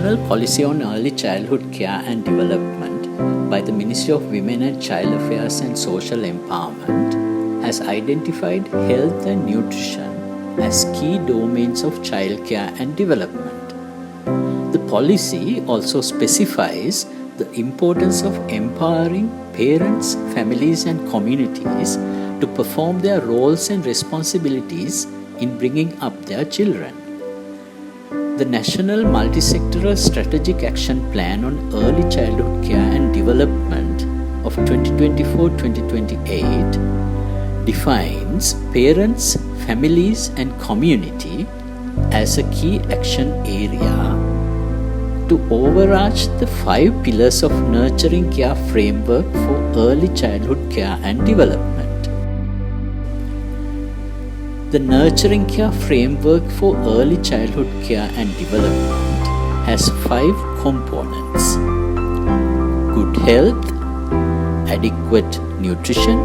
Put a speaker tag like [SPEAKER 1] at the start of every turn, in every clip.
[SPEAKER 1] National Policy on Early Childhood Care and Development by the Ministry of Women and Child Affairs and Social Empowerment has identified health and nutrition as key domains of child care and development. The policy also specifies the importance of empowering parents, families, and communities to perform their roles and responsibilities in bringing up their children. The National Multisectoral Strategic Action Plan on Early Childhood Care and Development of 2024-2028 defines parents, families, and community as a key action area to overarch the 5 pillars of nurturing care framework for early childhood care and development. The Nurturing Care Framework for Early Childhood Care and Development has 5 components: good health, adequate nutrition,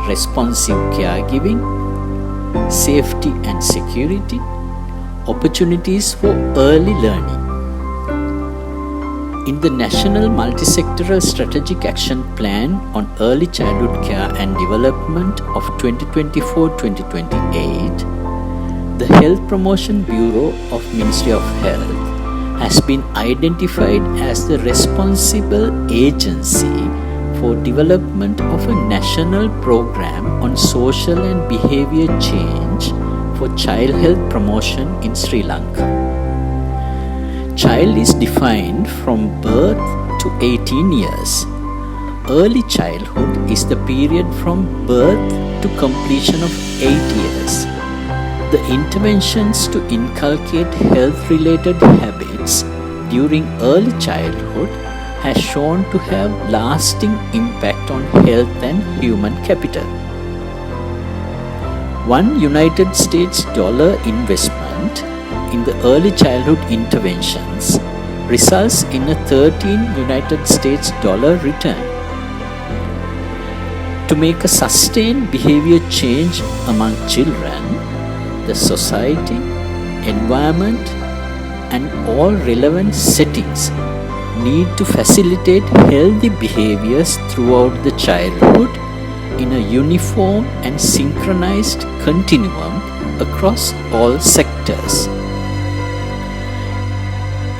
[SPEAKER 1] responsive caregiving, safety and security, opportunities for early learning. In the National Multisectoral Strategic Action Plan on Early Childhood Care and Development of 2024-2028, the Health Promotion Bureau of Ministry of Health has been identified as the responsible agency for development of a national program on social and behavior change for child health promotion in Sri Lanka. Child is defined from birth to 18 years. Early childhood is the period from birth to completion of 8 years. The interventions to inculcate health-related habits during early childhood has shown to have lasting impact on health and human capital. $1 United States investment in the early childhood interventions results in a $13 United States return. To make a sustained behavior change among children, the society, environment, and all relevant settings need to facilitate healthy behaviors throughout the childhood in a uniform and synchronized continuum across all sectors.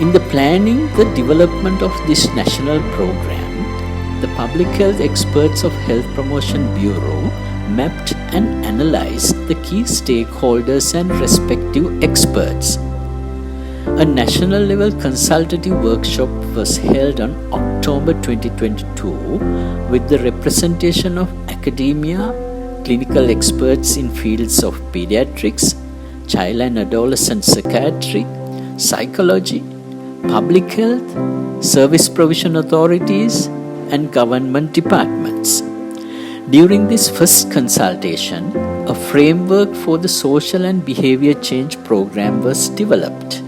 [SPEAKER 1] In the planning the development of this national program, the Public Health Experts of Health Promotion Bureau mapped and analyzed the key stakeholders and respective experts. A national level consultative workshop was held on October 2022 with the representation of academia, clinical experts in fields of pediatrics, child and adolescent psychiatry, psychology, public health, service provision authorities, and government departments. During this first consultation, a framework for the social and behavior change program was developed.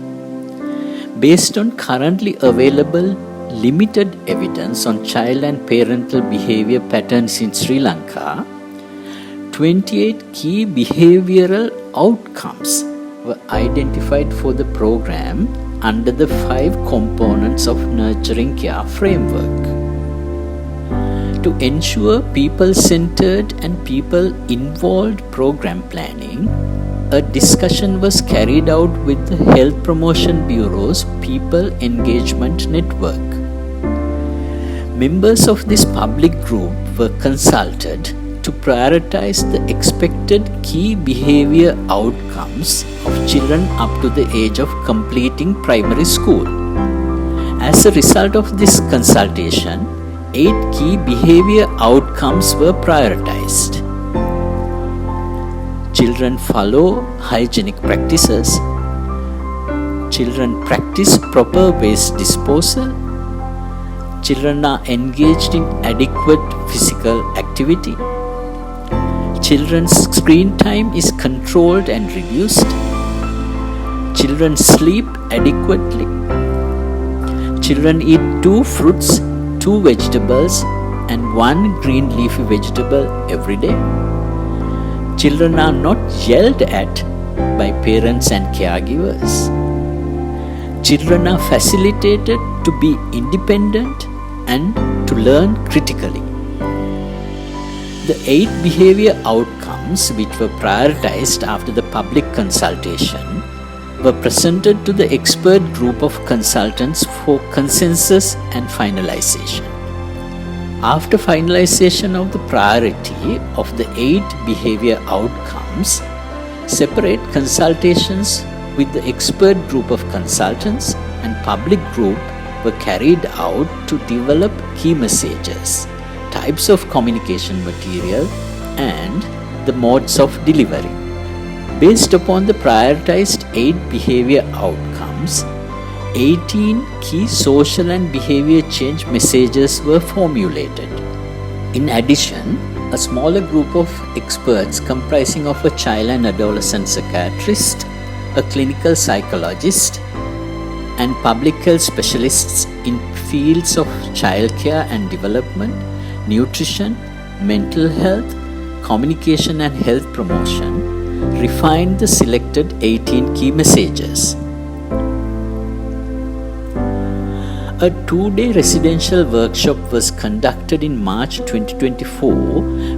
[SPEAKER 1] Based on currently available limited evidence on child and parental behavior patterns in Sri Lanka, 28 key behavioral outcomes were identified for the program under the 5 components of Nurturing Care Framework. To ensure people-centered and people-involved program planning, a discussion was carried out with the Health Promotion Bureau's People Engagement Network. Members of this public group were consulted to prioritize the expected key behavior outcomes of children up to the age of completing primary school. As a result of this consultation, 8 key behavior outcomes were prioritized. Children follow hygienic practices. Children practice proper waste disposal. Children are engaged in adequate physical activity. Children's screen time is controlled and reduced. Children sleep adequately. Children eat 2 fruits, 2 vegetables, and 1 green leafy vegetable every day. Children are not yelled at by parents and caregivers. Children are facilitated to be independent and to learn critically. The 8 behavior outcomes which were prioritized after the public consultation were presented to the expert group of consultants for consensus and finalization. After finalization of the priority of the 8 behavior outcomes, separate consultations with the expert group of consultants and public group were carried out to develop key messages, types of communication material, and the modes of delivery. Based upon the prioritized 8 behavior outcomes, 18 key social and behavior change messages were formulated. In addition, a smaller group of experts comprising of a child and adolescent psychiatrist, a clinical psychologist, and public health specialists in fields of childcare and development, nutrition, mental health, communication and health promotion, refined the selected 18 key messages. A 2-day residential workshop was conducted in March 2024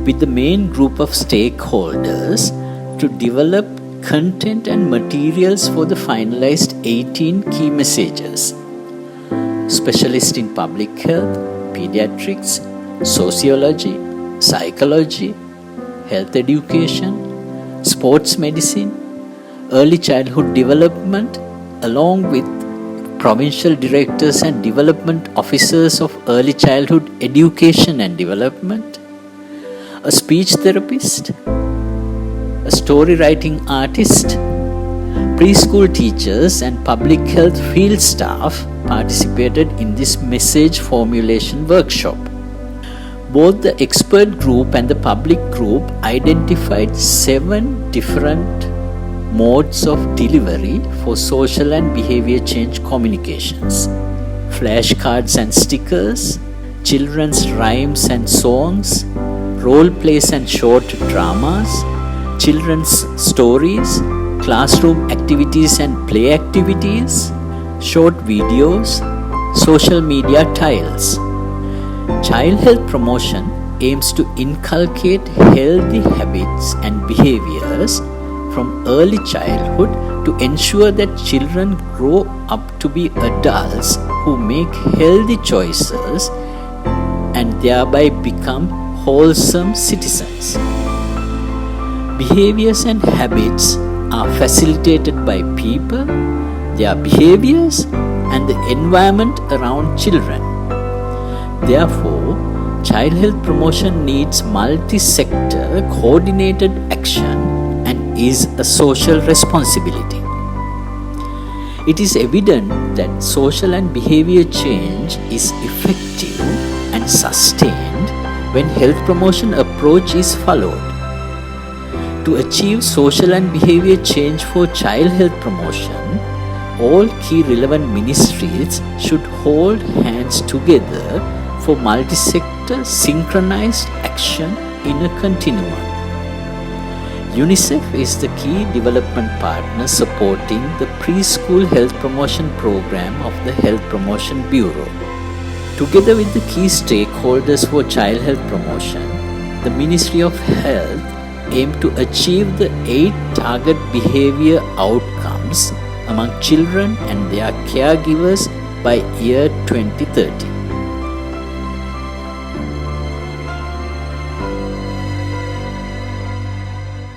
[SPEAKER 1] with the main group of stakeholders to develop content and materials for the finalized 18 key messages. Specialists in public health, pediatrics, sociology, psychology, health education, sports medicine, early childhood development, along with provincial directors and development officers of early childhood education and development, a speech therapist, a story writing artist, preschool teachers and public health field staff participated in this message formulation workshop. Both the expert group and the public group identified 7 different modes of delivery for social and behavior change communications: flashcards and stickers, children's rhymes and songs, role plays and short dramas, children's stories, classroom activities and play activities, short videos, social media tiles. Child health promotion aims to inculcate healthy habits and behaviors from early childhood to ensure that children grow up to be adults who make healthy choices and thereby become wholesome citizens. Behaviors and habits are facilitated by people, their behaviors, and the environment around children. Therefore, child health promotion needs multi-sector coordinated action and is a social responsibility. It is evident that social and behavior change is effective and sustained when health promotion approach is followed. To achieve social and behavior change for child health promotion, all key relevant ministries should hold hands together for multi-sector synchronized action in a continuum. UNICEF is the key development partner supporting the preschool health promotion program of the Health Promotion Bureau. Together with the key stakeholders for child health promotion, the Ministry of Health aim to achieve the 8 target behavior outcomes among children and their caregivers by year 2030.